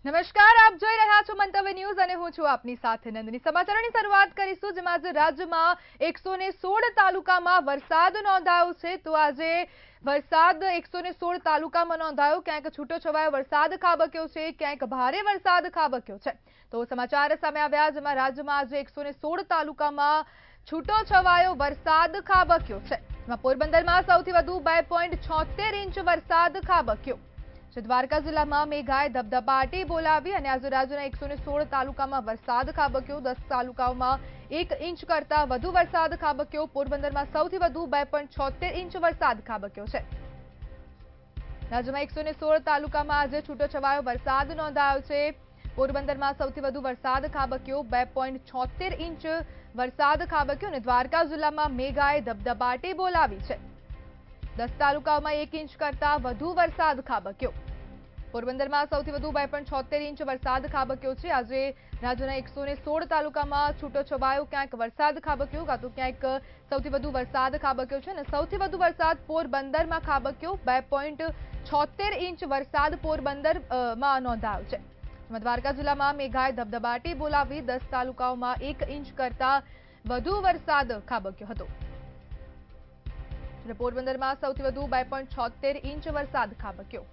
નમસ્કાર, આપ જોઈ રહ્યા છો મંતવ્ય ન્યૂઝ અને હું છું આપની સાથે નંદની। સમાચારોની શરૂઆત કરીશું, જેમાં આજે રાજ્યમાં 116 તાલુકામાં વરસાદ નોંધાયો છે। તો આજે વરસાદ 116 તાલુકામાં નોંધાયો। ક્યાંક છૂટોછવાયો વરસાદ ખાબક્યો છે, ક્યાંક ભારે વરસાદ ખાબક્યો છે। તો સમાચાર સામે આવ્યા, જેમાં રાજ્યમાં આજે 116 તાલુકામાં છૂટોછવાયો વરસાદ ખાબક્યો છે। જેમાં પોરબંદરમાં સૌથી વધુ 2.76 ઇંચ વરસાદ ખાબક્યો। દ્વારકા જિલ્લામાં મેઘાએ ધબધબાટી બોલાવી અને આજે રાજ્યના 116 તાલુકામાં વરસાદ ખાબક્યો। 10 તાલુકાઓમાં 1 ઇંચ કરતા વધુ વરસાદ ખાબક્યો। પોરબંદરમાં સૌથી વધુ 2.76 ઇંચ વરસાદ ખાબક્યો છે। રાજ્યમાં 116 તાલુકામાં આજે છૂટોછવાયો વરસાદ નોંધાયો છે। પોરબંદરમાં સૌથી વધુ વરસાદ ખાબક્યો, 2.76 ઇંચ વરસાદ ખાબક્યો અને દ્વારકા જિલ્લામાં મેઘાએ ધબધબાટી બોલાવી છે। 10 તાલુકાઓમાં 1 ઇંચ કરતા વધુ વરસાદ ખાબક્યો। પોરબંદરમાં સૌથી વધુ 2.76 ઇંચ વરસાદ ખાબક્યો છે। આજે રાજ્યના 116 તાલુકામાં છૂટોછવાયો ક્યાંક વરસાદ ખાબક્યો, કાં તો ક્યાંક સૌથી વધુ વરસાદ ખાબક્યો છે અને સૌથી વધુ વરસાદ પોરબંદરમાં ખાબક્યો। 2.76 ઇંચ વરસાદ પોરબંદરમાં નોંધાયો છે। દ્વારકા જિલ્લામાં મેઘાએ ધબધબાટી બોલાવી 10 તાલુકાઓમાં 1 ઇંચ કરતા વધુ વરસાદ ખાબક્યો હતો। પોરબંદરમાં સૌથી વધુ 2.76 ઇંચ વરસાદ ખાબક્યો।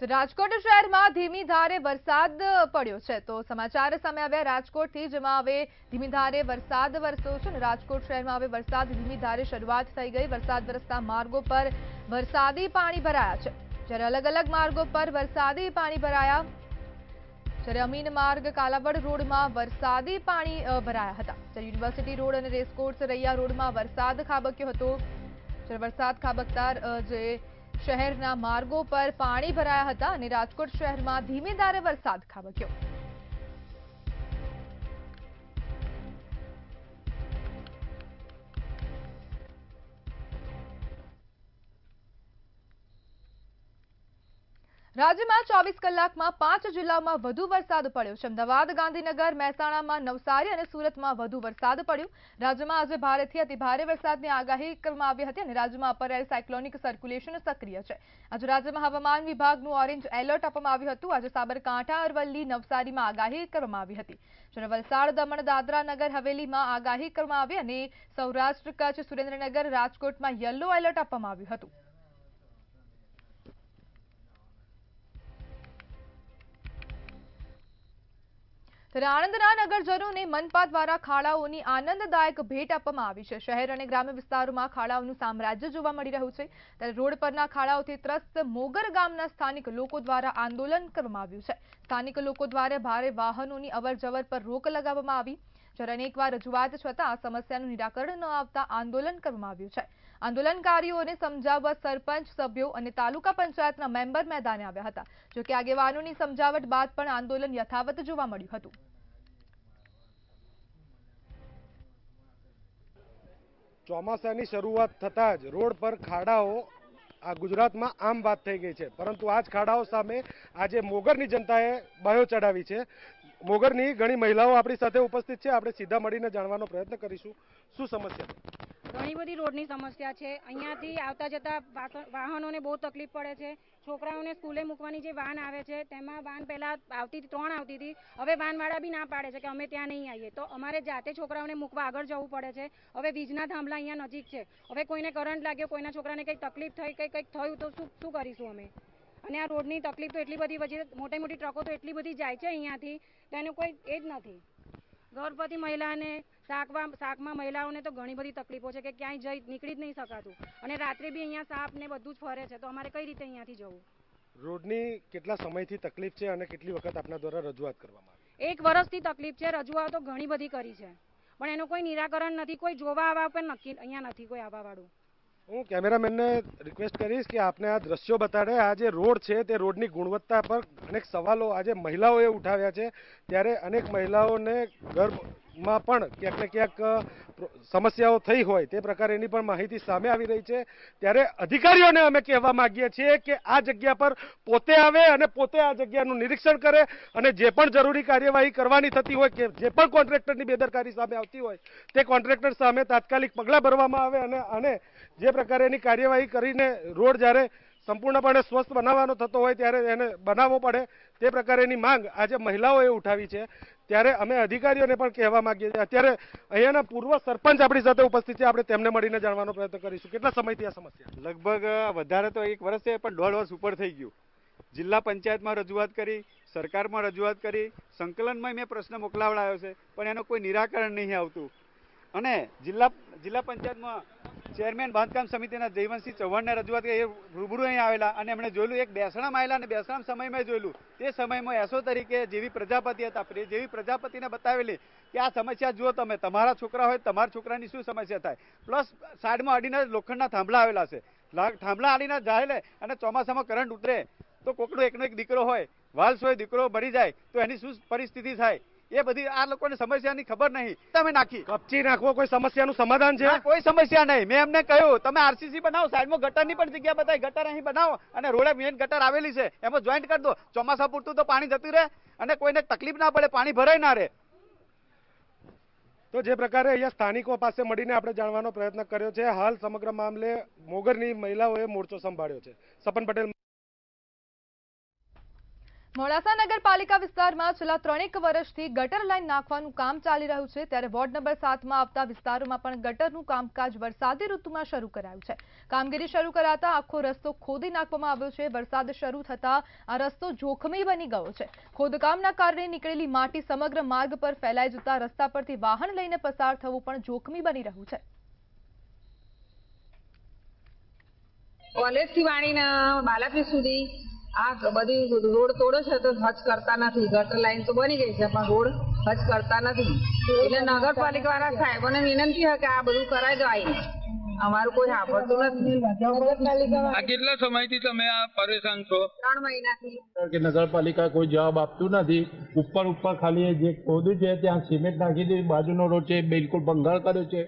તો રાજકોટ શહેરમાં ધીમી ધારે વરસાદ પડ્યો છે। તો સમાચાર સામે આવ્યા રાજકોટથી, જેમાં હવે ધીમી ધારે વરસાદ વરસ્યો છે અને રાજકોટ શહેરમાં હવે વરસાદ ધીમી ધારે શરૂઆત થઈ ગઈ। વરસાદ વરસતા માર્ગો પર વરસાદી પાણી ભરાયા છે, જ્યારે અલગ અલગ માર્ગો પર વરસાદી પાણી ભરાયા। જ્યારે અમીન માર્ગ કાલાવડ રોડમાં વરસાદી પાણી ભરાયા હતા, ત્યારે યુનિવર્સિટી રોડ અને રેસકોર્સ રૈયા રોડમાં વરસાદ ખાબક્યો હતો। જ્યારે વરસાદ ખાબકતા જે શહેરના માર્ગો પર પાણી ભરાયા હતા અને રાજકોટ શહેરમાં ધીમી ધારે વરસાદ ખાબક્યો। રાજ્યમાં 24 કલાકમાં 5 જિલ્લાઓમાં વધુ વરસાદ પડ્યો છે। અમદાવાદ, ગાંધીનગર, મહેસાણામાં, નવસારી અને સુરતમાં વધુ વરસાદ પડ્યો। રાજ્યમાં આજે ભારેથી અતિભારે વરસાદની આગાહી કરવામાં આવી હતી અને રાજ્યમાં અપર એર સાયક્લોનિક સર્ક્યુલેશન સક્રિય છે। આજે રાજ્યમાં હવામાન વિભાગનું ઓરેન્જ એલર્ટ આપવામાં આવ્યું હતું। આજે સાબરકાંઠા, અરવલ્લી, નવસારીમાં આગાહી કરવામાં આવી હતી, જ્યારે વલસાડ, દમણ, દાદરા, નગર હવેલીમાં આગાહી કરવામાં આવી અને સૌરાષ્ટ્ર, કચ્છ, સુરેન્દ્રનગર, રાજકોટમાં યલો એલર્ટ આપવામાં આવ્યું હતું। આણંદના નગરજનોને મનપા દ્વારા ખાડાઓની આનંદદાયક ભેટ આપવામાં આવી છે। શહેર અને ગ્રામ્ય વિસ્તારોમાં ખાડાઓનું સામ્રાજ્ય જોવા મળી રહ્યું છે, ત્યારે રોડ પરના ખાડાઓથી ત્રસ્ત મોગર ગામના સ્થાનિક લોકો દ્વારા આંદોલન કરવામાં આવ્યું છે। સ્થાનિક લોકો દ્વારા ભારે વાહનોની અવરજવર પર રોક લગાવવામાં આવી, જ્યારે અનેકવાર રજૂઆત છતાં આ સમસ્યાનું નિરાકરણ ન આવતા આંદોલન કરવામાં આવ્યું છે। આંદોલનકારીઓને સમજાવવા સરપંચ, સભ્યો અને તાલુકા પંચાયતના મેમ્બર મેદાને આવ્યા હતા, જોકે આગેવાનોની સમજાવટ બાદ પણ આંદોલન યથાવત જોવા મળ્યું હતું। ચોમાસાની શરૂઆત થતાં જ રોડ પર ખાડાઓ આ ગુજરાતમાં આમ વાત થઈ ગઈ છે, પરંતુ આ જ ખાડાઓ સામે આજે મોગરની જનતાએ બાયો ચડાવી છે। મોગરની ઘણી મહિલાઓ આપણી સાથે ઉપસ્થિત છે, આપણે સીધા મળીને જાણવાનો પ્રયત્ન કરીશું શું સમસ્યા। ઘણી બધી રોડની સમસ્યા છે। અહીંયાથી આવતા જતા વાહનોને બહુ તકલીફ પડે છે। છોકરાઓને સ્કૂલે મૂકવાની જે વાન આવે છે, તેમાં વાન પહેલાં આવતી હતી, 3 આવતી હતી, હવે વાનવાળા બી ના પાડે છે કે અમે ત્યાં નહીં આવીએ, તો અમારે જાતે છોકરાઓને મૂકવા આગળ જવું પડે છે। હવે વીજના થાંભલા અહીંયા નજીક છે, હવે કોઈને કરંટ લાગ્યો, કોઈના છોકરાને કંઈક તકલીફ થઈ, કંઈક થયું તો શું કરીશું અમે? અને આ રોડની તકલીફ તો એટલી બધી વચ્ચે મોટી મોટી ટ્રકો તો એટલી બધી જાય છે અહીંયાથી, તો એનું કોઈ એ જ નથી। ગર્ભવતી મહિલાને શાકમાં મહિલાઓને તો ઘણી બધી તકલીફો છે કે ક્યાંય નીકળી જ નહીં શકાતું, અને રાત્રે બી અહીંયા સાપ ને બધું જ ફરે છે, તો અમારે કઈ રીતે અહીંયાથી જવું? રોડની કેટલા સમયથી તકલીફ છે અને કેટલી વખત આપના દ્વારા રજૂઆત કરવામાં આવી? 1 વર્ષથી તકલીફ છે। રજૂઆતો ઘણી બધી કરી છે, પણ એનું કોઈ નિરાકરણ નથી। કોઈ જોવા આવવા પણ નક્કી અહીંયા નથી કોઈ આવવાવાળું। હું કેમેરામેનને રિક્વેસ્ટ કરીશ કે આપને આ દ્રશ્યો બતાડે। આ જે રોડ છે તે રોડની ગુણવત્તા પર અનેક સવાલો આજે મહિલાઓએ ઉઠાવ્યા છે, ત્યારે અનેક મહિલાઓને માં પણ ક્યાંક ને ક્યાંક સમસ્યાઓ થઈ હોય તે પ્રકારેની પણ માહિતી સામે આવી રહી છે। ત્યારે અધિકારીઓને અમે કહેવા માંગીએ છીએ કે આ જગ્યા પર પોતે આવે અને પોતે આ જગ્યાનું નિરીક્ષણ કરે અને જે પણ જરૂરી કાર્યવાહી કરવાની થતી હોય કે જે પણ કોન્ટ્રાક્ટરની બેદરકારી સામે આવતી હોય તે કોન્ટ્રાક્ટર સામે તાત્કાલિક પગલાં ભરવામાં આવે અને જે પ્રકારેની કાર્યવાહી કરીને રોડ જ્યારે સંપૂર્ણપણે સ્વસ્થ બનાવવાનો થતો હોય ત્યારે એને બનાવવો પડે તે પ્રકારેની માંગ આજે મહિલાઓએ ઉઠાવી છે। ત્યારે અમે અધિકારીઓને પણ કહેવા માંગીએ છીએ। અત્યારે અહીંયાના પૂર્વ સરપંચ આપણી સાથે ઉપસ્થિત છે, આપણે તેમને મળીને જાણવાનો પ્રયત્ન કરીશું। કેટલા સમયથી આ સમસ્યા? લગભગ વધારે તો 1 વર્ષ છે, પણ 1.5 વર્ષ ઉપર થઈ ગયું। જિલ્લા પંચાયતમાં રજૂઆત કરી, સરકારમાં રજૂઆત કરી, સંકલનમાં મેં પ્રશ્ન મોકલાવડાયો છે, પણ એનો કોઈ નિરાકરણ નહીં આવતું। અને જિલ્લા પંચાયતમાં ચેરમેન બાંધકામ સમિતિના જયવંતસિંહ ચૌહાણને રજૂઆત કરી, એ રૂબરૂ અહીં આવેલા અને એમણે જોયેલું, એક બેસણામાં આવેલા અને બેસણા સમયમાં જોયેલું। તે સમયમાં એસો તરીકે જેવી પ્રજાપતિ હતા, જેવી પ્રજાપતિને બતાવેલી કે આ સમસ્યા જુઓ તમે, તમારા છોકરા હોય તમારા છોકરાની શું સમસ્યા થાય। પ્લસ સાઈડમાં અડીને લોખંડના થાંભલા આવેલા છે, થાંભલા અડીને જાય અને ચોમાસામાં કરંટ ઉતરે તો કોકનો એકનો એક દીકરો હોય, વાલ્સ હોય, દીકરો મરી જાય તો એની શું પરિસ્થિતિ થાય, એ બધી આ લોકોને સમસ્યાની ખબર નહીં। તમે નાખી કપચી નાખવો કોઈ સમસ્યાનું સમાધાન છે? કોઈ સમસ્યા નહીં। મેં એમને કહ્યું તમે આરસીસી બનાવો, સાઈડમાં ગટરની પણ જગ્યા બતાવી, ગટર અહીં બનાવો અને રોડે મેઇન ગટર આવેલી છે એમાં જોઈન્ટ કરી દો, ચોમાસા પૂરતું તો પાણી જતું રહે અને કોઈને તકલીફ ના પડે, પાણી ભરાય ના રહે। તો જે પ્રકારે અહીંયા સ્થાનિકો પાસે મળીને આપણે જાણવાનો પ્રયત્ન કર્યો છે, હાલ સમગ્ર મામલે મોગરની મહિલાઓએ મોરચો સંભાળ્યો છે। સપન પટેલ, મોડાસા નગરપાલિકા વિસ્તારમાં છેલ્લા 3 વર્ષથી ગટર લાઈન નાખવાનું કામ ચાલી રહ્યું છે। ત્યારે વોર્ડ નંબર 7માં આવતા વિસ્તારોમાં પણ ગટરનું કામકાજ વરસાદી ઋતુમાં શરૂ કરાયું છે। કામગીરી શરૂ કરાતા આખો રસ્તો ખોદી નાખવામાં આવ્યો છે। વરસાદ શરૂ થતા આ રસ્તો જોખમી બની ગયો છે। ખોદકામના કારણે નીકળેલી માટી સમગ્ર માર્ગ પર ફેલાઈ જતા રસ્તા પરથી વાહન લઈને પસાર થવું પણ જોખમી બની રહ્યું છે। કોલેજથી વાળીને બાલાપીર સુધી આ બધી રોડ તોડો છે તો હજ કરતા નથી। ગટર લાઈન તો બની ગઈ છે પણ રોડ હજ કરતા નથી, એટલે નગરપાલિકા વાળા સાહેબોને વિનંતી છે કે આ બધું કરાવી દો આવીને, અમારું કોઈ સાંભળતું નથી। આ કેટલા સમયથી તમે આ પરેશાન છો? 3 મહિનાથી કે નગરપાલિકા કોઈ જવાબ આપતું નથી। ઉપર ખાલી જે ખોદ્યું છે ત્યાં સિમેન્ટ નાખી દીધી, બાજુનો રોડ છે બિલકુલ ભંગાર કર્યો છે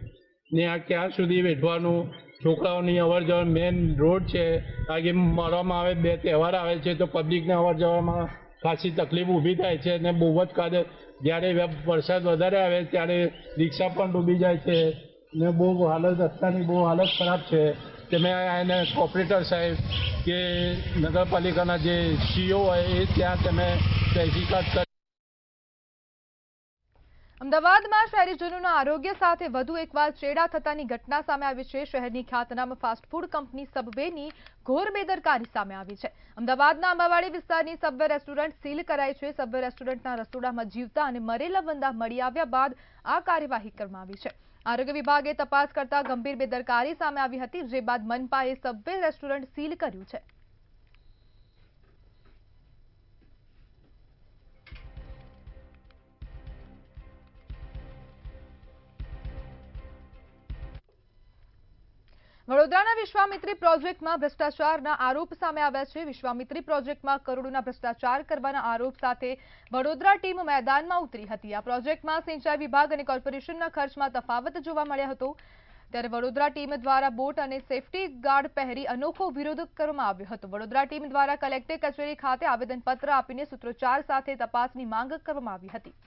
ને આ ક્યાં સુધી વેઠવાનું? છોકરાઓની અવર જવર મેન રોડ છે, કારણ કે મળવામાં આવે, 2 તહેવાર આવે છે તો પબ્લિકને અવર જવરમાં ખાસી તકલીફ ઊભી થાય છે અને બહુ જ જ્યારે વરસાદ વધારે આવે ત્યારે રિક્ષા પણ ડૂબી જાય છે ને બહુ હાલત, રસ્તાની બહુ હાલત ખરાબ છે। તમે એને કોર્પોરેટર સાહેબ કે નગરપાલિકાના જે સીઓ હોય એ ત્યાં તમે તહેકીકાત કરી। અમદાવાદમાં શહેરીજનોના આરોગ્ય સાથે વધુ એકવાર ચેડા થતાની ઘટના સામે આવી છે। શહેરની ખ્યાતનામ ફાસ્ટ ફૂડ કંપની સબવેની ઘોર બેદરકારી સામે આવી છે। અમદાવાદના અંબાવાડી વિસ્તારની સબવે રેસ્ટોરન્ટ સીલ કરાઈ છે। સબવે રેસ્ટોરન્ટના રસોડામાં જીવતા અને મરેલા વંદા મળી આવ્યા બાદ આ કાર્યવાહી કરવામાં આવી છે। આરોગ્ય વિભાગે તપાસ કરતા ગંભીર બેદરકારી સામે આવી હતી, જે બાદ મનપાએ સબવે રેસ્ટોરન્ટ સીલ કર્યું છે। વડોદરાના વિશ્વામિત્રી પ્રોજેક્ટમાં ભ્રષ્ટાચારના આરોપ સામે આવ્યા છે। વિશ્વામિત્રી પ્રોજેક્ટમાં કરોડોના ભ્રષ્ટાચાર કરવાના આરોપ સાથે વડોદરા ટીમ મેદાનમાં ઉતરી હતી। આ પ્રોજેક્ટમાં સિંચાઈ વિભાગ અને કોર્પોરેશનના ખર્ચમાં તફાવત જોવા મળ્યો હતો। ત્યારે વડોદરા ટીમ દ્વારા બોટ અને સેફટી ગાર્ડ પહેરી અનોખો વિરોધ કરવામાં આવ્યો હતો। વડોદરા ટીમ દ્વારા કલેક્ટર કચેરી ખાતે આવેદનપત્ર આપીને સૂત્રોચ્ચાર સાથે તપાસની માંગ કરવામાં આવી હતી।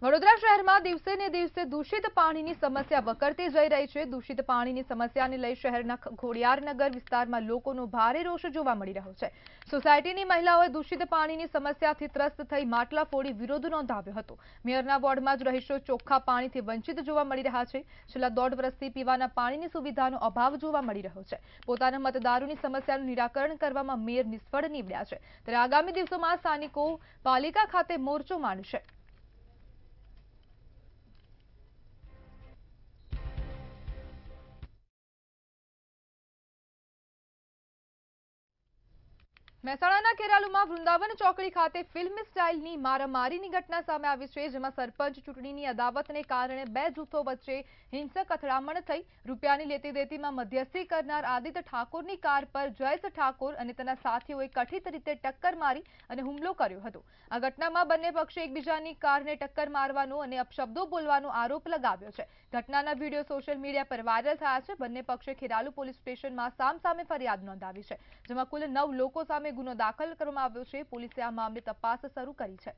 વડોદરા શહેરમાં દિવસે ને દિવસે દૂષિત પાણીની સમસ્યા વકરતી જઈ રહી છે। દૂષિત પાણીની સમસ્યાને લઈ શહેરના ખોડિયારનગર વિસ્તારમાં લોકોનો ભારે રોષ જોવા મળી રહ્યો છે। સોસાયટીની મહિલાઓએ દૂષિત પાણીની સમસ્યાથી ત્રસ્ત થઈ માટલા ફોડી વિરોધ નોંધાવ્યો હતો। મેયરના વોર્ડમાં જ રહીશો ચોખ્ખા પાણીથી વંચિત જોવા મળી રહ્યા છે। છેલ્લા 1.5 વર્ષથી પીવાના પાણીની સુવિધાનો અભાવ જોવા મળી રહ્યો છે। પોતાના મતદારોની સમસ્યાનું નિરાકરણ કરવામાં મેયર નિષ્ફળ નીવડ્યા છે। ત્યારે આગામી દિવસોમાં સ્થાનિકો પાલિકા ખાતે મોરચો માંડશે। મહેસાણાના ખેરાલુમાં વૃંદાવન ચોકડી ખાતે ફિલ્મી સ્ટાઇલની મારામારીની ઘટના સામે આવી છે, જેમાં સરપંચ ચૂંટણીની અદાવતને કારણે બે જૂથો વચ્ચે હિંસક અથડામણ થઈ. રૂપિયાની લેતી દેતીમાં મધ્યસ્થી કરનાર આદિત્ય ઠાકોરની કાર પર જયેશ ઠાકોર અને તેના સાથીઓએ કથિત રીતે ટક્કર મારી અને હુમલો કર્યો હતો. આ ઘટનામાં બંને પક્ષે એકબીજાની કારને ટક્કર મારવાનો અને અપશબ્દો બોલવાનો આરોપ લગાવ્યો છે. ઘટનાના વિડીયો સોશિયલ મીડિયા પર વાયરલ થયા છે. બંને પક્ષે ખેરાલુ પોલીસ સ્ટેશનમાં સામસામે ફરિયાદ નોંધાવી છે, જેમાં કુલ 9 લોકો સામે ગુનો દાખલ કરવામાં આવ્યો છે. પોલીસે આ મામલે તપાસ શરૂ કરી છે.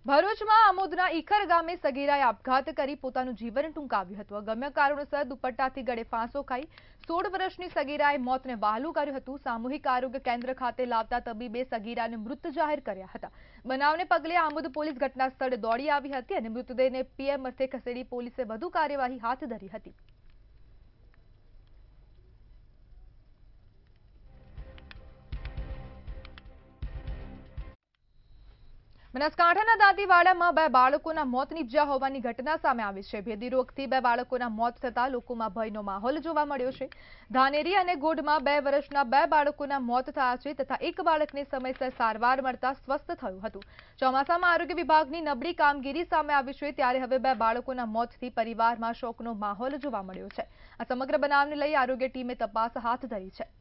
ભરૂચમાં આમોદના ઈખર ગામે સગીરાએ આપઘાત કરી પોતાનું જીવન ટૂંકાવ્યું હતું. અગમ્ય કારણોસર દુપટ્ટાથી ગળે ફાંસો ખાઈ 16 વર્ષની સગીરાએ મોતને વહાલું કર્યું હતું. સામૂહિક આરોગ્ય કેન્દ્ર ખાતે લાવતા તબીબે સગીરાને મૃત જાહેર કર્યા હતા. બનાવને પગલે આમોદ પોલીસ ઘટના સ્થળે દોડી આવી હતી અને મૃતદેહને પીએમ અર્થે ખસેડી પોલીસે વધુ કાર્યવાહી હાથ ધરી હતી. બનાસકાંઠાના દાંતીવાડામાં બે બાળકોના મોત નીપજ્યા હોવાની ઘટના સામે આવી છે. ભેદી રોગથી બે બાળકોના મોત થતા લોકોમાં ભયનો માહોલ જોવા મળ્યો છે. ધાનેરી અને ગોઢમાં 2 વર્ષના 2 બાળકોના મોત થયા છે તથા એક બાળકને સમયસર સારવાર મળતા સ્વસ્થ થયું હતું. ચોમાસામાં આરોગ્ય વિભાગની નબળી કામગીરી સામે આવી છે, ત્યારે હવે 2 બાળકોના મોતથી પરિવારમાં શોકનો માહોલ જોવા મળ્યો છે. આ સમગ્ર બનાવને લઈ આરોગ્ય ટીમે તપાસ હાથ ધરી છે.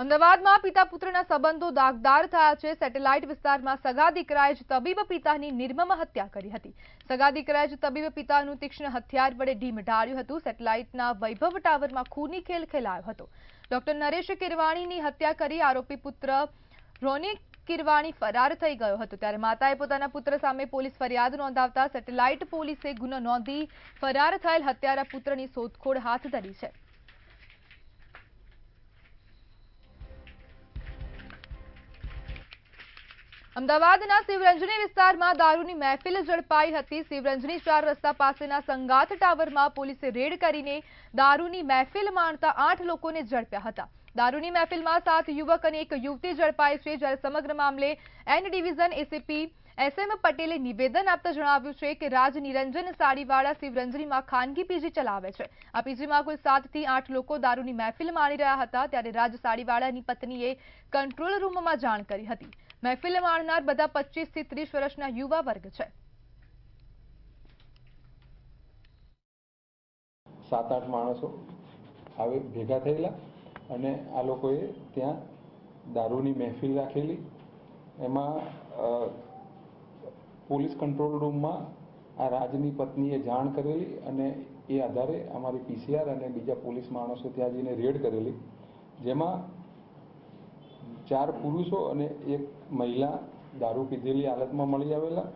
અમદાવાદમાં પિતા પુત્રના સંબંધો દાગદાર થયા છે. સેટેલાઇટ વિસ્તારમાં સગા દીકરાએ જ તબીબ પિતાની નિર્મમ હત્યા કરી હતી. સગા દીકરાએ જ તબીબ પિતાનું તીક્ષ્ણ હથિયાર વડે ઢીમ ઢાળ્યું હતું. સેટેલાઇટના વૈભવ ટાવરમાં ખૂની ખેલ ખેલાયો હતો. ડોક્ટર નરેશ કિરવાણીની હત્યા કરી આરોપી પુત્ર રોની કિરવાણી ફરાર થઈ ગયો હતો, ત્યારે માતાએ પોતાના પુત્ર સામે પોલીસ ફરિયાદ નોંધાવતા સેટેલાઇટ પોલીસે ગુનો નોંધી ફરાર થયેલ હત્યારા પુત્રની શોધખોળ હાથ ધરી છે. અમદાવાદના શિવરંજની વિસ્તારમાં દારૂની મહેફિલ ઝડપાઈ હતી. શિવરંજની 4 રસ્તા પાસેના સંગાથ ટાવરમાં પોલીસે રેડ કરીને દારૂની મહેફિલ માણતા 8 લોકોને ઝડપ્યા હતા. દારૂની મહેફિલમાં 7 યુવક અને 1 યુવતી ઝડપાઈ છે, જ્યારે સમગ્ર મામલે એન ડિવિઝન એસીપી SM પટેલે નિવેદન આપતા જણાવ્યું છે કે રાજ નિરંજન સાડીવાળા શિવરંજનીમાં ખાનગી પીજી ચલાવે છે. આ પીજીમાં કુલ 7 થી 8 લોકો દારૂની મહેફિલ માણી રહ્યા હતા, ત્યારે રાજ સાડીવાળાની પત્નીએ કંટ્રોલ રૂમમાં જાણ કરી હતી. મહેફિલ માણનાર બધા 25 થી 30 વર્ષના યુવા વર્ગ છે. 7-8 માણસો આવે ભેગા થયેલા અને આ લોકોએ ત્યાં દારૂની મહેફિલ રાખેલી. એમાં પોલીસ કંટ્રોલ રૂમમાં આ રાજની પત્નીએ જાણ કરેલી અને એ આધારે અમારી PCR અને બીજા પોલીસ માણસો ત્યાં જઈને રેડ કરેલી, જેમાં 4 પુરુષો અને 1 મહિલા દારૂ પીધેલી હાલતમાં મળી આવેલા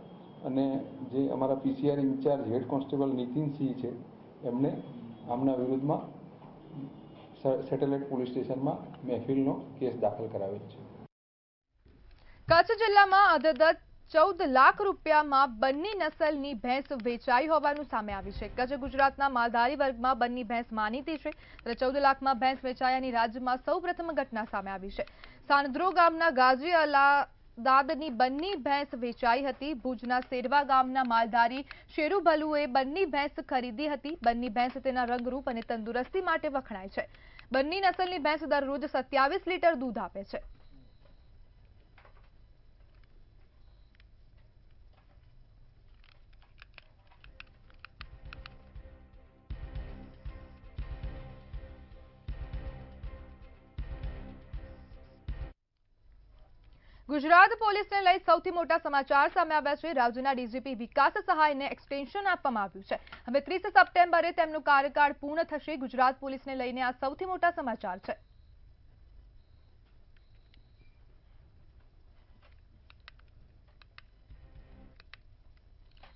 અને જે અમારા PCR ઇન્ચાર્જ હેડ કોન્સ્ટેબલ નીતિનસિંહ છે એમને આમના વિરુદ્ધમાં સેટેલાઇટ પોલીસ સ્ટેશનમાં મહેફિલનો કેસ દાખલ કરાવેલ છે. કચ્છ જિલ્લામાં અધધત 14 લાખ રૂપિયામાં બન્ની નસલની ભેંસ વેચાઈ હોવાનું સામે આવ્યું છે. કચ્છ ગુજરાતના માલધારી વર્ગમાં બન્ની ભેંસ માનીતી છે, ત્યારે 14 લાખમાં ભેંસ વેચાયાની રાજ્યમાં સૌપ્રથમ ઘટના સામે આવી છે. સાંદ્રો ગામના ગાજી અલાદાદની બન્ની ભેંસ વેચાઈ હતી. ભુજના શેરવા ગામના માલધારી શેરુ ભલુએ બન્ની ભેંસ ખરીદી હતી. બન્ની ભેંસ તેના રંગરૂપ અને તંદુરસ્તી માટે વખણાય છે. બન્ની નસલની ભેંસ દરરોજ 27 લીટર દૂધ આપે છે. ગુજરાત પોલીસને લઈ સૌથી મોટા સમાચાર સામે આવ્યા છે. રાજ્યના ડીજીપી વિકાસ સહાયને એક્સટેન્શન આપવામાં આવ્યું છે. હવે 30 સપ્ટેમ્બરે તેમનો કાર્યકાળ પૂર્ણ થશે. ગુજરાત પોલીસને લઈને આ સૌથી મોટા સમાચાર છે.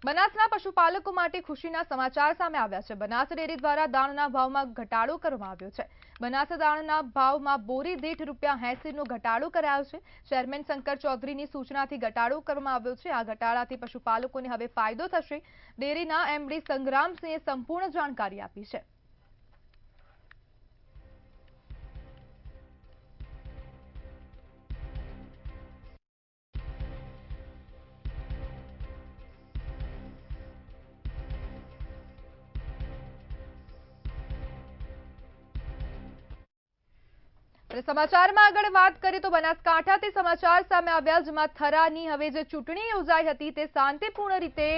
બનાસના પશુપાલકો માટે ખુશીના સમાચાર સામે આવ્યા છે. બનાસ ડેરી દ્વારા દાણના ભાવમાં ઘટાડો કરવામાં આવ્યો છે. બનાસ દાણના ભાવમાં બોરી દીઠ ₹80નો ઘટાડો કરાયો છે. ચેરમેન શંકર ચૌધરીની સૂચનાથી ઘટાડો કરવામાં આવ્યો છે. આ ઘટાડાથી પશુપાલકોને હવે ફાયદો થશે. ડેરીના MD સંગ્રામસિંહે સંપૂર્ણ જાણકારી આપી છે. સમાચારમાં આગળ વાત કરીએ તો બનાસકાંઠાથી સમાચાર સામે આવ્યા, જેમાં થરાની હવે જે ચૂંટણી યોજાઈ હતી તે શાંતિપૂર્ણ રીતે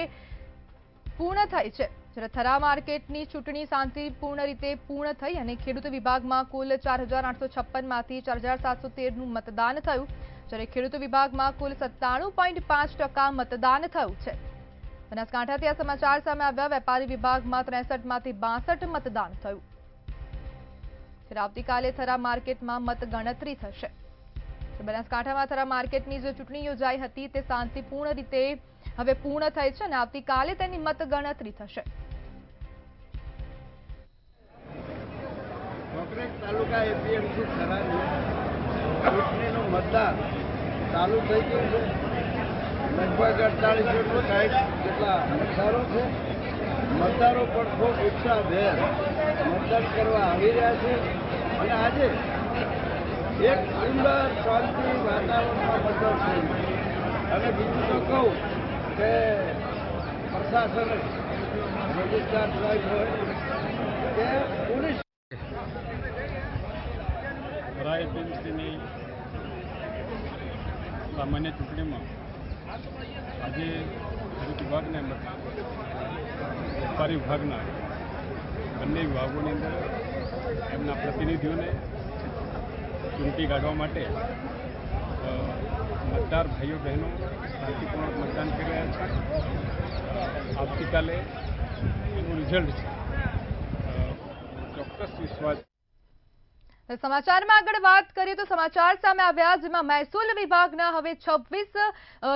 પૂર્ણ થઈ છે। જ્યારે થરા માર્કેટની ચૂંટણી શાંતિપૂર્ણ રીતે પૂર્ણ થઈ અને ખેડૂત વિભાગમાં કુલ 4856 માંથી 4713 નું મતદાન થયું, જ્યારે ખેડૂત વિભાગમાં કુલ 97.5% મતદાન થયું છે। બનાસકાંઠાથી આ સમાચાર સામે આવ્યા। વેપારી વિભાગમાં 63 માંથી 62 મતદાન થયું। આવતીકાલે થરા માર્કેટમાં મતગણતરી થશે। બનાસકાંઠામાં થરા માર્કેટની જે ચૂંટણી યોજાઈ હતી તે શાંતિપૂર્ણ રીતે હવે પૂર્ણ થઈ છે અને આવતીકાલે તેની મતગણતરી થશે। તાલુકા એપીએમસી થરાની ચૂંટણીનું મતદાન ચાલુ થઈ ગયું છે। લગભગ 4860 જેટલા મતદારો છે। મતદારો પણ ખૂબ ઉત્સાહભેર મતદાન કરવા આવી રહ્યા છે અને આજે એક સુંદર શાંતિ વાતાવરણમાં મતદાન થયું અને બીજું તો કહું કે પ્રશાસન રજિસ્ટ્રાર સાહેબ હોય કે પોલીસ એપીએમસીની સામાન્ય ચૂંટણીમાં આજે ખેડૂત વિભાગના વેપારી વિભાગના બંને વિભાગોની અંદર એમના પ્રતિનિધિઓને ચૂંટી કાઢવા માટે મતદાર ભાઈઓ બહેનો શાંતિપૂર્વક મતદાન કરી રહ્યા છે। આવતીકાલે એનું રિઝલ્ટ છે ચોક્કસ વિશ્વાસ। સમાચારમાં આગળ વાત કરીએ તો સમાચાર સામે આવ્યા, જેમાં મહેસૂલ વિભાગના હવે 26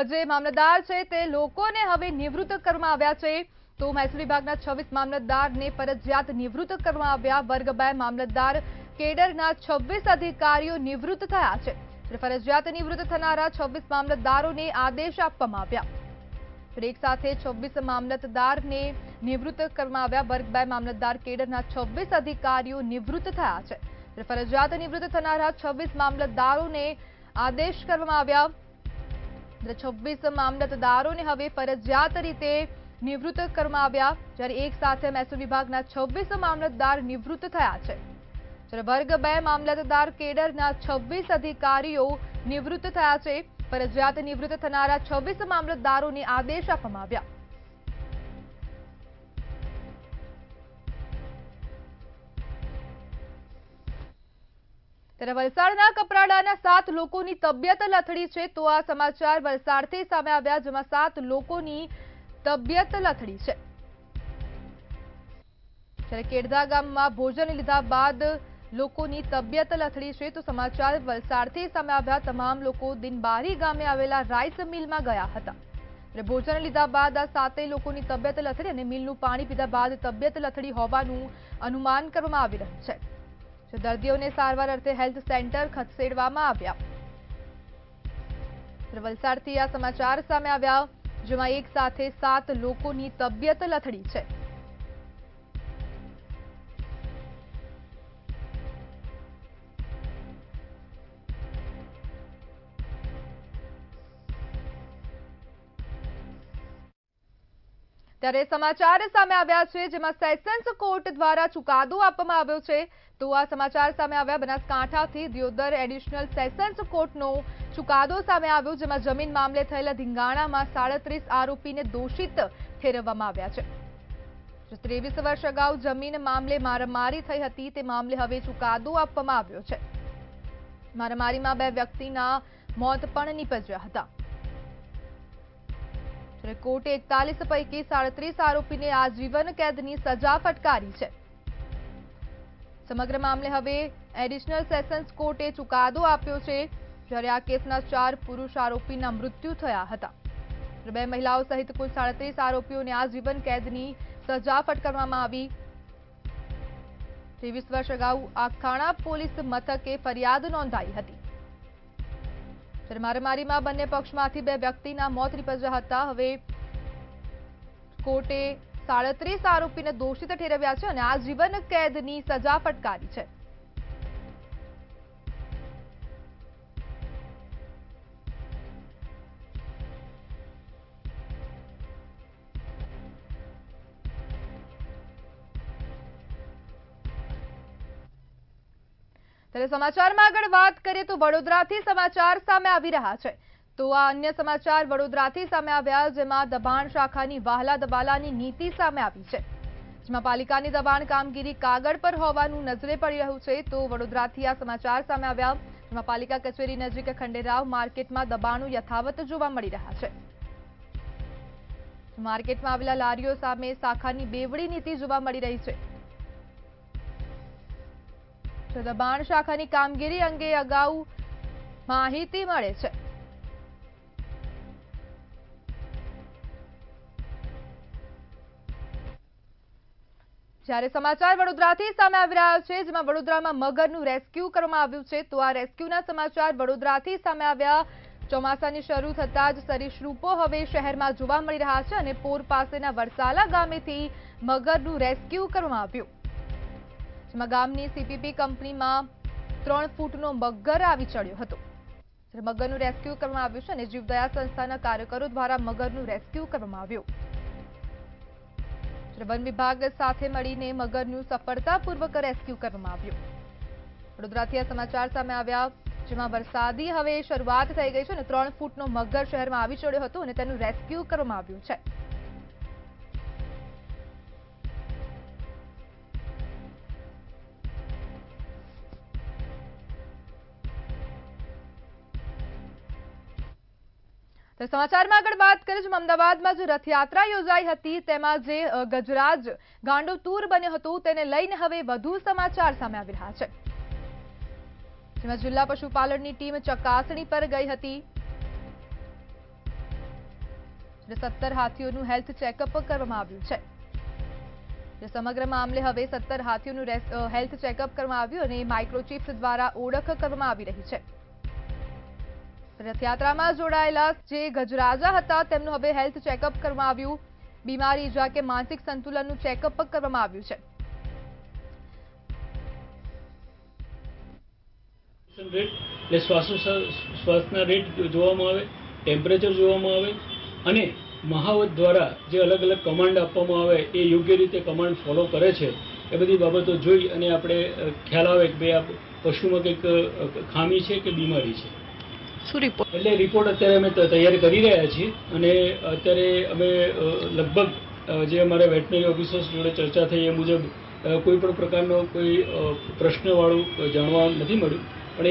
જે મામલતદાર છે તે લોકોને હવે નિવૃત્ત કરવામાં આવ્યા છે। તો મહેસૂલ વિભાગના 26 મામલતદારને ફરજિયાત નિવૃત્ત કરવામાં આવ્યા। વર્ગ 2 મામલતદાર કેડરના 26 અધિકારીઓ નિવૃત્ત થયા છે। ફરજિયાત નિવૃત્ત થનારા 26 મામલતદારોને આદેશ આપવામાં આવ્યા। એક સાથે 26 મામલતદારને નિવૃત્ત કરવામાં આવ્યા। વર્ગ 2 મામલતદાર કેડરના 26 અધિકારીઓ નિવૃત્ત થયા છે। ફરજિયાત નિવૃત્ત થનારા 26 મામલતદારોને આદેશ કરવામાં આવ્યા। 26 મામલતદારોને હવે ફરજિયાત રીતે નિવૃત્ત કરવામાં આવ્યા, જ્યારે એક સાથે મહેસૂલ વિભાગના 26 મામલતદાર નિવૃત્ત થયા છે। જ્યારે વર્ગ 2 મામલતદાર કેડરના 26 અધિકારીઓ નિવૃત્ત થયા છે। ફરજિયાત નિવૃત્ત થનારા 26 મામલતદારોને આદેશ આપવામાં આવ્યા। ત્યારે વલસાડના કપરાડાના 7 લોકોની તબિયત લથડી છે। તો આ સમાચાર વલસાડથી સામે આવ્યા, જેમાં 7 લોકોની તબિયત લથડી છે। ત્યારે કેડધા ગામમાં ભોજન લીધા બાદ લોકોની તબિયત લથડી છે। તો સમાચાર વલસાડથી સામે આવ્યા। તમામ લોકો દિનબારી ગામે આવેલા રાઈસ મિલમાં ગયા હતા। ભોજન લીધા બાદ આ 7 લોકોની તબિયત લથડી અને મિલનું પાણી પીધા બાદ તબિયત લથડી હોવાનું અનુમાન કરવામાં આવી રહ્યું છે। દર્દીઓને સારવાર અર્થે હેલ્થ સેન્ટર ખસેડવામાં આવ્યા। વલસાડથી આ સમાચાર સામે આવ્યા, જેમાં એક સાથે 7 લોકોની તબિયત લથડી છે। ત્યારે સમાચાર સામે આવ્યા છે, જેમાં સેશન્સ કોર્ટ દ્વારા ચુકાદો આપવામાં આવ્યો છે। તો આ સમાચાર સામે આવ્યા બનાસકાંઠાથી દિયોદર એડિશનલ સેશન્સ કોર્ટનો ચુકાદો સામે આવ્યો, જેમાં જમીન મામલે થયેલા ધીંગાણામાં 37 આરોપીને દોષિત ઠેરવવામાં આવ્યા છે। 23 વર્ષ અગાઉ જમીન મામલે મારામારી થઈ હતી, તે મામલે હવે ચુકાદો આપવામાં આવ્યો છે। મારામારીમાં 2 વ્યક્તિના મોત પણ નીપજ્યા હતા। કોર્ટે 41 પૈકી 37 આરોપીને આજીવન કેદની સજા ફટકારી છે। સમગ્ર મામલે હવે એડિશનલ સેશન્સ કોર્ટે ચુકાદો આપ્યો છે, જ્યારે આ કેસના 4 પુરુષ આરોપીના મૃત્યુ થયા હતા। 2 મહિલાઓ સહિત કુલ 37 આરોપીઓને આજીવન કેદની સજા ફટકારવામાં આવી। 23 વર્ષ અગાઉ આખાણા પોલીસ મથકે ફરિયાદ નોંધાઈ હતી। મારામારીમાં બંને પક્ષમાંથી 2 વ્યક્તિના મોત નીપજ્યા હતા। હવે કોર્ટે 37 આરોપીને દોષિત ઠેરવ્યા છે અને આજીવન કેદની સજા ફટકારી છે। ત્યારે સમાચારમાં આગળ વાત કરીએ તો વડોદરાથી સમાચાર સામે આવી રહ્યા છે. તો આ અન્ય સમાચાર વડોદરાથી સામે આવ્યા, જેમાં દબાણ શાખાની વહાલા દબાલાની નીતિ સામે આવી છે. જેમાં પાલિકાની દબાણ કામગીરી કાગળ પર હોવાનું નજરે પડી રહ્યું છે. તો વડોદરાથી આ સમાચાર સામે આવ્યા, જેમાં પાલિકા કચેરી નજીક ખંડેરાવ માર્કેટમાં દબાણો યથાવત જોવા મળી રહ્યા છે. માર્કેટમાં આવેલા લારીઓ સામે શાખાની બેવડી નીતિ જોવા મળી રહી છે. દબાણ શાખાની કામગીરી અંગે અગાઉ માહિતી મળે છે. જ્યારે સમાચાર વડોદરાથી સામે આવી રહ્યા છે, જેમાં વડોદરામાં મગરનું રેસ્ક્યુ કરવામાં આવ્યું છે. તો આ રેસ્ક્યુના સમાચાર વડોદરાથી સામે આવ્યા. ચોમાસાની શરૂ થતાં જ સરીસૃપો હવે શહેરમાં જોવા મળી રહ્યા છે અને પોર પાસેના વરસાલા ગામેથી મગરનું રેસ્ક્યુ કરવામાં આવ્યું. જેમાં ગામની સીપીપી કંપનીમાં 3 ફૂટનો મગર આવી ચડ્યો હતો. મગરનું રેસ્ક્યુ કરવામાં આવ્યું છે અને જીવદયા સંસ્થાના કાર્યકરો દ્વારા મગરનું રેસ્ક્યુ કરવામાં આવ્યું. વન વિભાગ સાથે મળીને મગરનું સફળતાપૂર્વક રેસ્ક્યુ કરવામાં આવ્યું. વડોદરાથી આ સમાચાર સામે આવ્યા, જેમાં વરસાદી હવે શરૂઆત થઈ ગઈ છે અને 3 ફૂટનો મગર શહેરમાં આવી ચડ્યો હતો અને તેનું રેસ્ક્યુ કરવામાં આવ્યું છે. સમાચારમાં આગળ વાત કરીએ છીએ. અમદાવાદમાં જે રથયાત્રા યોજાઈ હતી તેમાં જે ગજરાજ ગાંડો તૂર બન્યો હતો તેને લઈને હવે વધુ સમાચાર સામે આવી રહ્યા છે. જેમાં જિલ્લા પશુપાલનની ટીમ ચકાસણી પર ગઈ હતી. 17 હાથીઓનું હેલ્થ ચેકઅપ કરવામાં આવ્યું છે. સમગ્ર મામલે હવે 17 હાથીઓનું હેલ્થ ચેકઅપ કરવામાં આવ્યું અને માઇક્રોચિપ્સ દ્વારા ઓળખ કરવામાં આવી રહી છે. રથયાત્રામાં જોડાયેલા જે ગજરાજા હતા તેમનું હવે હેલ્થ ચેકઅપ કરવામાં આવ્યું. બીમારી, ઇજા કે માનસિક સંતુલનનું ચેકઅપ કરવામાં આવ્યું છે. શ્વાસના રેટ જોવામાં આવે, ટેમ્પરેચર જોવામાં આવે અને મહાવત દ્વારા જે અલગ અલગ કમાન્ડ આપવામાં આવે એ યોગ્ય રીતે કમાન્ડ ફોલો કરે છે. એ બધી બાબતો જોઈ અને આપણે ખ્યાલ આવે કે ભાઈ આ પશુમાં કંઈક ખામી છે કે બીમારી છે. એટલે રિપોર્ટ અત્યારે અમે તૈયાર કરી રહ્યા છીએ અને અત્યારે અમે લગભગ જે અમારા વેટનરી ઓફિસર્સ જોડે ચર્ચા થઈ એ મુજબ કોઈ પણ પ્રકારનો કોઈ પ્રશ્નવાળું જાણવા નથી મળ્યું, પણ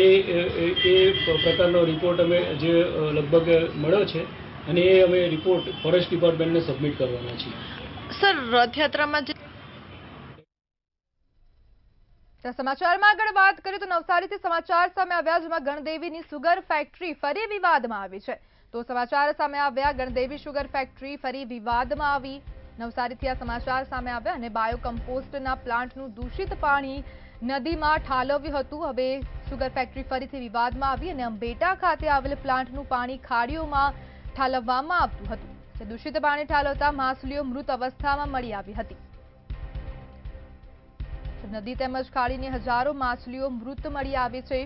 એ પ્રકારનો રિપોર્ટ અમે જે લગભગ મળ્યો છે અને એ અમે રિપોર્ટ ફોરેસ્ટ ડિપાર્ટમેન્ટને સબમિટ કરવાના છીએ. સર, રથયાત્રામાં સમાચારમાં આગળ વાત કરીએ તો નવસારીથી સમાચાર સામે આવ્યા, જેમાં ગણદેવીની સુગર ફેક્ટરી ફરી વિવાદમાં આવી છે. તો સમાચાર સામે આવ્યા, ગણદેવી સુગર ફેક્ટરી ફરી વિવાદમાં આવી. નવસારીથી આ સમાચાર સામે આવ્યા અને બાયોકમ્પોસ્ટના પ્લાન્ટનું દૂષિત પાણી નદીમાં ઠાલવ્યું હતું. હવે સુગર ફેક્ટરી ફરીથી વિવાદમાં આવી અને અંબેટા ખાતે આવેલ પ્લાન્ટનું પાણી ખાડીઓમાં ઠાલવવામાં આવતું હતું. દૂષિત પાણી ઠાલવતા માછલીઓ મૃત અવસ્થામાં મળી આવી હતી. નદી તેમજ ખાડીની હજારો માછલીઓ મૃત મળી આવી છે.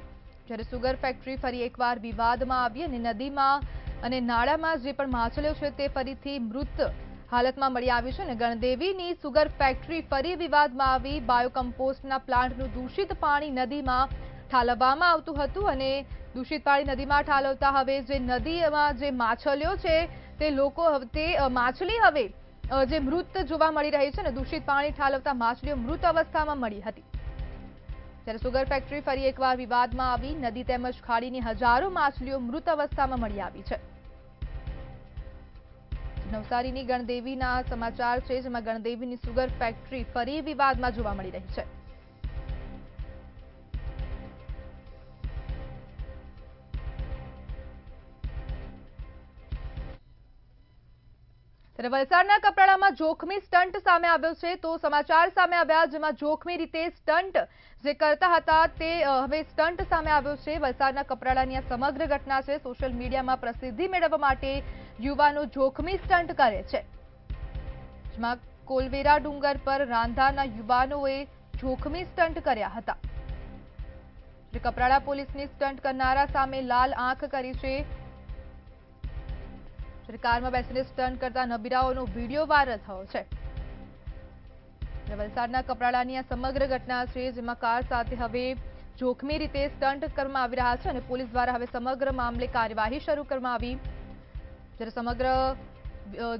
જ્યારે સુગર ફેક્ટરી ફરી એકવાર વિવાદમાં આવી અને નદીમાં અને નાળામાં જે પણ માછલીઓ છે તે ફરીથી મૃત હાલતમાં મળી આવી છે અને ગણદેવીની સુગર ફેક્ટરી ફરી વિવાદમાં આવી. બાયોકમ્પોસ્ટના પ્લાન્ટનું દૂષિત પાણી નદીમાં ઠાલવવામાં આવતું હતું અને દૂષિત પાણી નદીમાં ઠાલવતા હવે જે નદીમાં જે માછલીઓ છે તે માછલી હવે જે મૃત જોવા મળી રહી છે અને દૂષિત પાણી ઠાલવતા માછલીઓ મૃત અવસ્થામાં મળી હતી. જ્યારે સુગર ફેક્ટરી ફરી એકવાર વિવાદમાં આવી, નદી તેમજ ખાડીની હજારો માછલીઓ મૃત અવસ્થામાં મળી આવી છે. નવસારીની ગણદેવીના સમાચાર છે, જેમાં ગણદેવીની સુગર ફેક્ટરી ફરી વિવાદમાં જોવા મળી રહી છે. ત્યારે વલસાડના કપરાડામાં જોખમી સ્ટન્ટ સામે આવ્યો છે. તો સમાચાર સામે આવ્યા, જેમાં જોખમી રીતે સ્ટન્ટ જે કરતા હતા તે હવે સ્ટન્ટ સામે આવ્યો છે. વલસાડના કપરાડાની આ સમગ્ર ઘટના છે. સોશિયલ મીડિયામાં પ્રસિદ્ધિ મેળવવા માટે યુવાનો જોખમી સ્ટન્ટ કરે છે. જેમાં કોલવેરા ડુંગર પર રાંધાના યુવાનોએ જોખમી સ્ટન્ટ કર્યા હતા. કપરાડા પોલીસની સ્ટન્ટ કરનારા સામે લાલ આંખ કરી છે. કારમાં બેસીને સ્ટન્ટ કરતા નબીરાઓનો વિડીયો વાયરલ થયો છે. વલસાડના કપરાડાની આ સમગ્ર ઘટના છે, જેમાં કાર સાથે હવે જોખમી રીતે સ્ટન્ટ કરવામાં આવી રહ્યા છે અને પોલીસ દ્વારા હવે સમગ્ર મામલે કાર્યવાહી શરૂ કરવામાં આવી। જ્યારે સમગ્ર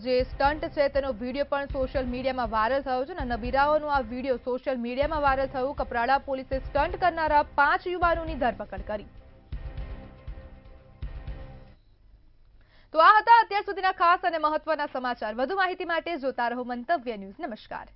જે સ્ટન્ટ છે તેનો વિડીયો પણ સોશિયલ મીડિયામાં વાયરલ થયો છે અને નબીરાઓનો આ વિડીયો સોશિયલ મીડિયામાં વાયરલ થયું। કપરાડા પોલીસે સ્ટન્ટ કરનારા 5 યુવાનોની ધરપકડ કરી। તો આ હતા અત્યાર સુધીના ખાસ અને મહત્વના સમાચાર। વધુ માહિતી માટે જોતા રહો મંતવ્ય ન્યૂઝ। નમસ્કાર।